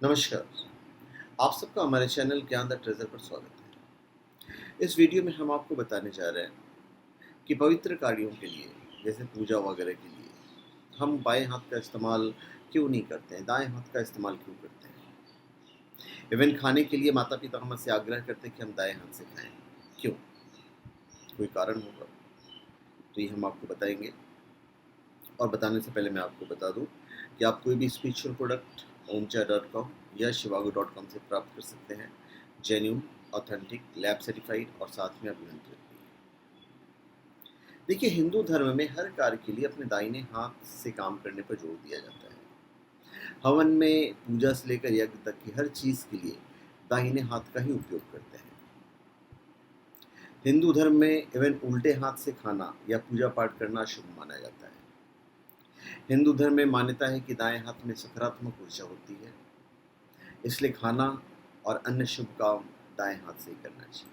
नमस्कार। आप सबका हमारे चैनल ज्ञान द ट्रेजर पर स्वागत है। इस वीडियो में हम आपको बताने जा रहे हैं कि पवित्र कार्यों के लिए जैसे पूजा वगैरह के लिए हम बाएं हाथ का इस्तेमाल क्यों नहीं करते हैं, दाएं हाथ का इस्तेमाल क्यों करते हैं। इवन खाने के लिए माता पिता हमसे आग्रह करते हैं कि हम दाएं हाथ से खाएं। क्यों? कोई कारण होगा, तो ये हम आपको बताएंगे। और बताने से पहले मैं आपको बता दूं कि आप कोई भी स्पिरिचुअल प्रोडक्ट ओमचा.com या शिवागो.com से प्राप्त कर सकते हैं। जेन्यून, ऑथेंटिक, लैब सर्टिफाइड और साथ में अभियंत्रित भी। देखिए, हिंदू धर्म में हर कार्य के लिए अपने दाहिने हाथ से काम करने पर जोर दिया जाता है। हवन में पूजा से लेकर यज्ञ तक की हर चीज के लिए दाहिने हाथ का ही उपयोग करते हैं। हिंदू धर्म में इवन उल्टे हाथ से खाना या पूजा पाठ करना शुभ माना जाता है। हिंदू धर्म में मान्यता है कि दाएं हाथ में सकारात्मक ऊर्जा होती है, इसलिए खाना और अन्य शुभ काम दाएं हाथ से ही करना चाहिए।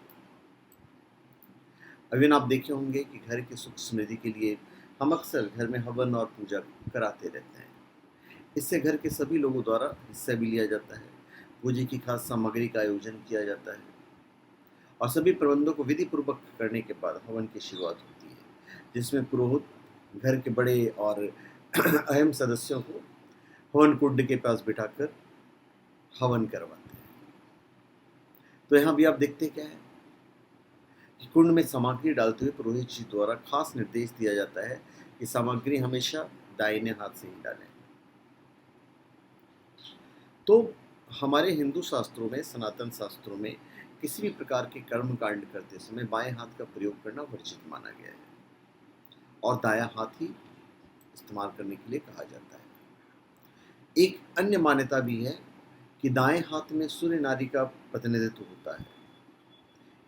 अभी आप देखे होंगे कि घर की सुख समृद्धि के लिए हम अक्सर घर में हवन और पूजा कराते रहते हैं। इससे घर के सभी लोगों द्वारा हिस्सा भी लिया जाता है। पूजा की खास सामग्री का आयोजन किया जाता है और सभी प्रबंधों को विधि पूर्वक करने के बाद हवन की शुरुआत होती है, जिसमें पुरोहित घर के बड़े और अहम सदस्यों को हवन कुंड के पास बिठाकर हवन करवाते हैं। तो यहाँ भी आप देखते क्या है कि कुंड में सामग्री डालते हुए पुरोहित जी द्वारा खास निर्देश दिया जाता है कि सामग्री हमेशा दाहिने हाथ से ही डालें। तो हमारे हिंदू शास्त्रों में, सनातन शास्त्रों में किसी भी प्रकार के कर्म कांड करते समय बाएं हाथ का प्रयोग करना वर्जित माना गया है और दायां हाथ ही इस्तेमाल करने के लिए कहा जाता है। एक अन्य मान्यता भी है कि दाएं हाथ में सूर्य नारी का प्रतिनिधित्व होता है,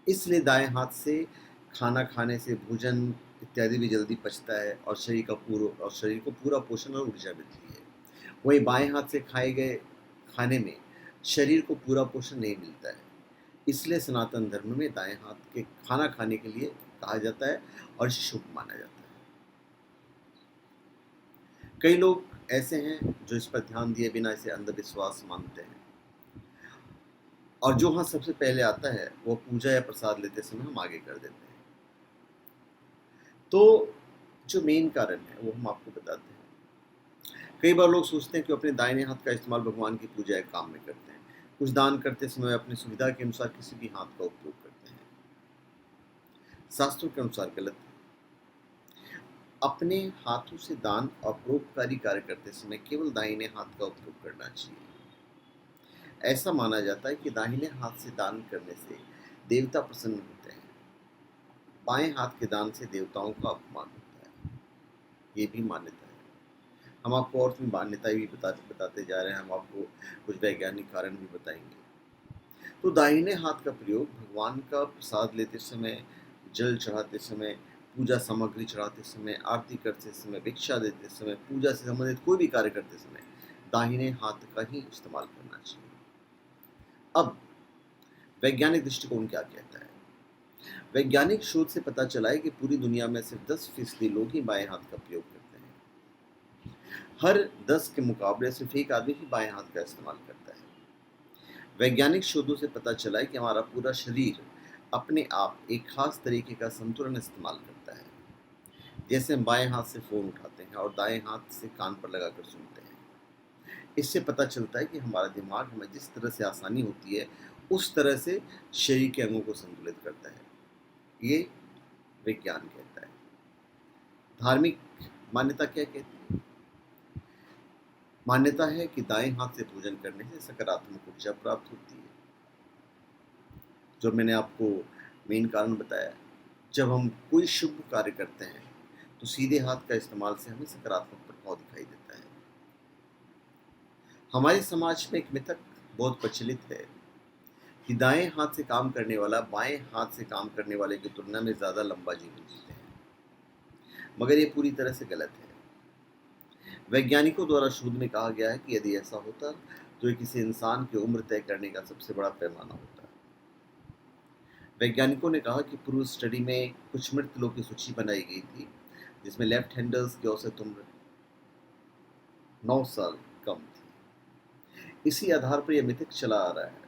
इसलिए दाएं हाथ से खाना खाने से भोजन इत्यादि भी जल्दी पचता है और शरीर को पूरा पोषण और ऊर्जा मिलती है। वहीं बाएं हाथ से खाए गए खाने में शरीर को पूरा पोषण नहीं मिलता है, इसलिए सनातन धर्म में दाएं हाथ के खाना खाने के लिए कहा जाता है और इसे शुभ माना जाता है। कई लोग ऐसे हैं जो इस पर ध्यान दिए बिना इसे अंधविश्वास मानते हैं और जो हाँ सबसे पहले आता है वो पूजा या प्रसाद लेते समय हम आगे कर देते हैं। तो जो मेन कारण है वो हम आपको बताते हैं। कई बार लोग सोचते हैं कि अपने दाहिने हाथ का इस्तेमाल भगवान की पूजा या काम में करते हैं। कुछ दान करते समय अपनी सुविधा के अनुसार किसी भी हाथ का उपयोग करते हैं। शास्त्रों के अनुसार गलत है। अपने हाथों से दान और परोपकारी कार्य करते समय केवल दाहिने हाथ का उपयोग करना चाहिए। ऐसा माना जाता है कि दाहिने हाथ से दान करने से देवता प्रसन्न होते हैं। बाएं हाथ के दान से देवताओं का अपमान होता है, ये भी मान्यता है। हम आपको और भी मान्यताएं भी बताते जा रहे हैं। हम आपको कुछ वैज्ञानिक कारण भी बताएंगे। तो दाहिने हाथ का प्रयोग भगवान का प्रसाद लेते समय, जल चढ़ाते समय, पूजा सामग्री चढ़ाते समय, आरती करते समय, भिक्षा देते समय, पूजा से संबंधित कोई भी कार्य करते समय दाहिने हाथ का ही इस्तेमाल करना चाहिए। अब वैज्ञानिक दृष्टिकोण क्या कहता है? वैज्ञानिक शोध से पता चला है कि पूरी दुनिया में सिर्फ 10% लोग ही बाएं हाथ का प्रयोग करते हैं। हर 10 के मुकाबले सिर्फ एक आदमी ही बाएं हाथ का इस्तेमाल करता है। वैज्ञानिक शोधों से पता चला है कि हमारा पूरा शरीर अपने आप एक खास तरीके का संतुलन इस्तेमाल करता है। जैसे हम बाएं हाथ से फ़ोन उठाते हैं और दाएं हाथ से कान पर लगाकर सुनते हैं। इससे पता चलता है कि हमारा दिमाग हमें जिस तरह से आसानी होती है उस तरह से शरीर के अंगों को संतुलित करता है। ये विज्ञान कहता है। धार्मिक मान्यता क्या कहती है? मान्यता है कि दाएं हाथ से पूजन करने से सकारात्मक ऊर्जा प्राप्त होती है। जो मैंने आपको मेन कारण बताया, जब हम कोई शुभ कार्य करते हैं तो सीधे हाथ का इस्तेमाल से हमें सकारात्मक प्रभाव दिखाई देता है। हमारे समाज में एक मिथक बहुत प्रचलित है कि दाएं हाथ से काम करने वाला बाएं हाथ से काम करने वाले की तुलना में ज़्यादा लंबा जीवन जीते हैं, मगर ये पूरी तरह से गलत है। वैज्ञानिकों द्वारा शोध में कहा गया है कि यदि ऐसा होता तो ये किसी इंसान की उम्र तय करने का सबसे बड़ा पैमाना होता है। वैज्ञानिकों ने कहा कि पूर्व स्टडी में कुछ मृत लोगों की सूची बनाई गई थी जिसमें लेफ्ट हैंडर्स की औसत उम्र 9 साल कम थी। इसी आधार पर यह मिथक चला आ रहा है।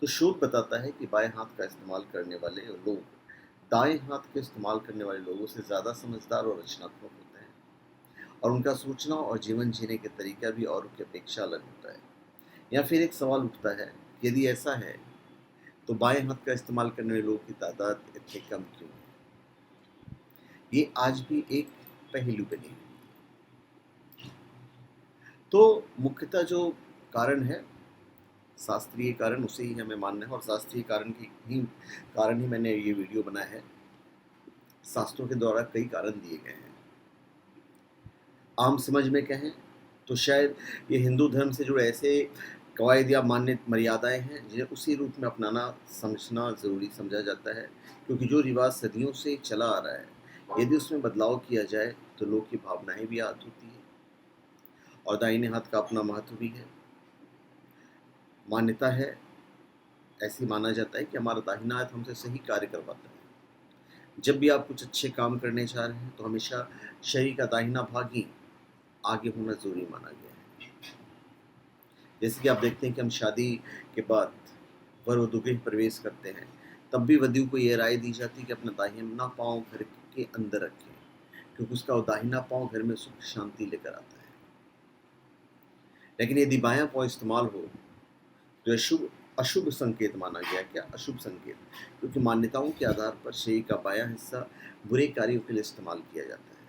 तो शोध बताता है कि बाएं हाथ का इस्तेमाल करने वाले लोग दाएं हाथ के इस्तेमाल करने वाले लोगों से ज़्यादा समझदार और रचनात्मक होते हैं, और उनका सोचना और जीवन जीने के तरीका भी औरों की अपेक्षा अलग होता है। या फिर एक सवाल उठता है, यदि ऐसा है तो बाएं हाथ का इस्तेमाल करने वाले लोगों की तादाद इतनी कम क्यों है? ये आज भी एक पहेलू बनी हुई है। तो मुख्यतः जो कारण है, शास्त्रीय कारण, उसे ही हमें मानना है, और शास्त्रीय कारण ही मैंने ये वीडियो बनाया है। शास्त्रों के द्वारा कई कारण दिए गए हैं। आम समझ में कहें तो शायद ये हिंदू धर्म से जुड़े ऐसे कवायद या मान्य मर्यादाएं हैं जिन्हें उसी रूप में अपनाना समझना ज़रूरी समझा जाता है, क्योंकि जो रिवाज सदियों से चला आ रहा है, यदि उसमें बदलाव किया जाए तो लोग की भावनाएं भी आहत होती है, और दाहिने हाथ का अपना महत्व भी है। मान्यता है, ऐसी माना जाता है कि हमारा दाहिना हाथ हमसे सही कार्य करवाता है। जब भी आप कुछ अच्छे काम करने जा रहे हैं तो हमेशा शरीर का दाहिना भाग ही आगे होना ज़रूरी माना गया है। जैसे कि आप देखते हैं कि हम शादी के बाद वर वधू गृह प्रवेश करते हैं, तब भी वधू को ये राय दी जाती है कि अपना दाहिना पाँव घर के अंदर रखें, क्योंकि उसका वो दाहिना पाँव घर में सुख शांति लेकर आता है। लेकिन यदि बायां पाँव इस्तेमाल हो तो अशुभ अशुभ संकेत माना गया। क्या अशुभ संकेत? क्योंकि मान्यताओं के आधार पर शरीर का बायां हिस्सा बुरे कार्यों के लिए इस्तेमाल किया जाता है।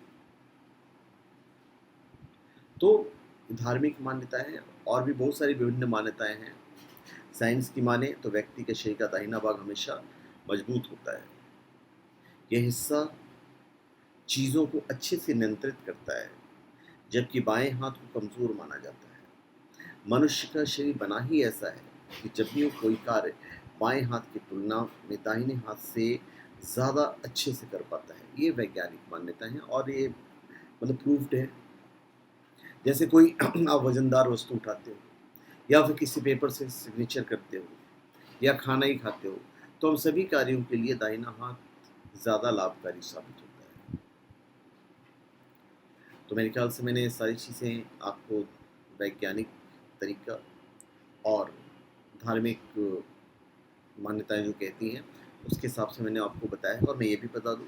तो धार्मिक मान्यताएं हैं, और भी बहुत सारी विभिन्न मान्यताएं हैं। साइंस की माने तो व्यक्ति के शरीर का दाहिना भाग हमेशा मजबूत होता है। यह हिस्सा चीज़ों को अच्छे से नियंत्रित करता है, जबकि बाएं हाथ को कमज़ोर माना जाता है। मनुष्य का शरीर बना ही ऐसा है कि जब भी वो कोई कार्य बाएं हाथ की तुलना में दाहिने हाथ से ज़्यादा अच्छे से कर पाता है। ये वैज्ञानिक मान्यता है, और ये मतलब प्रूफ्ड है। जैसे कोई आप वजनदार वस्तु उठाते हो, या फिर किसी पेपर से सिग्नेचर करते हो, या खाना ही खाते हो, तो हम सभी कार्यों के लिए दाहिना हाथ ज़्यादा लाभकारी साबित होता है। तो मेरे ख्याल से मैंने ये सारी चीज़ें आपको वैज्ञानिक तरीका और धार्मिक मान्यताएं जो कहती हैं उसके हिसाब से मैंने आपको बताया है। और मैं ये भी बता दूं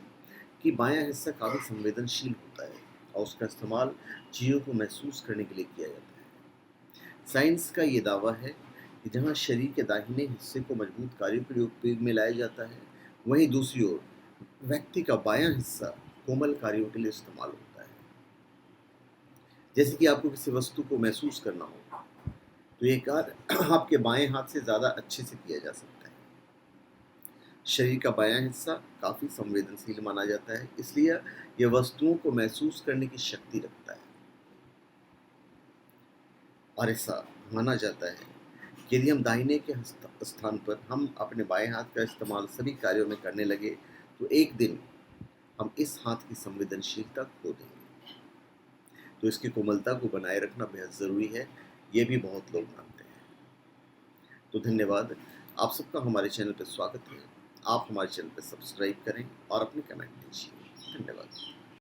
कि बायां हिस्सा काफ़ी संवेदनशील होता है, और उसका इस्तेमाल चीज़ों को महसूस करने के लिए किया जाता है। साइंस का ये दावा है कि जहाँ शरीर के दाहिने हिस्से को मजबूत कार्यों के लिए उपयोग में लाया जाता है, वहीं दूसरी ओर व्यक्ति का बायां हिस्सा कोमल कार्यों के लिए इस्तेमाल होता है। जैसे कि आपको किसी वस्तु को महसूस करना हो, तो ये कार्य आपके बाएं हाथ से ज़्यादा अच्छे से किया जा सकता है। शरीर का बायां हिस्सा काफ़ी संवेदनशील माना जाता है, इसलिए यह वस्तुओं को महसूस करने की शक्ति रखता है। और ऐसा माना जाता है कि यदि हम दाहिने के स्थान पर हम अपने बाएं हाथ का इस्तेमाल सभी कार्यों में करने लगे, तो एक दिन हम इस हाथ की संवेदनशीलता खो देंगे। तो इसकी कोमलता को बनाए रखना बेहद ज़रूरी है, ये भी बहुत लोग मानते हैं। तो धन्यवाद, आप सबका हमारे चैनल पर स्वागत है। आप हमारे चैनल पर सब्सक्राइब करें और अपने कमेंट दीजिए। धन्यवाद।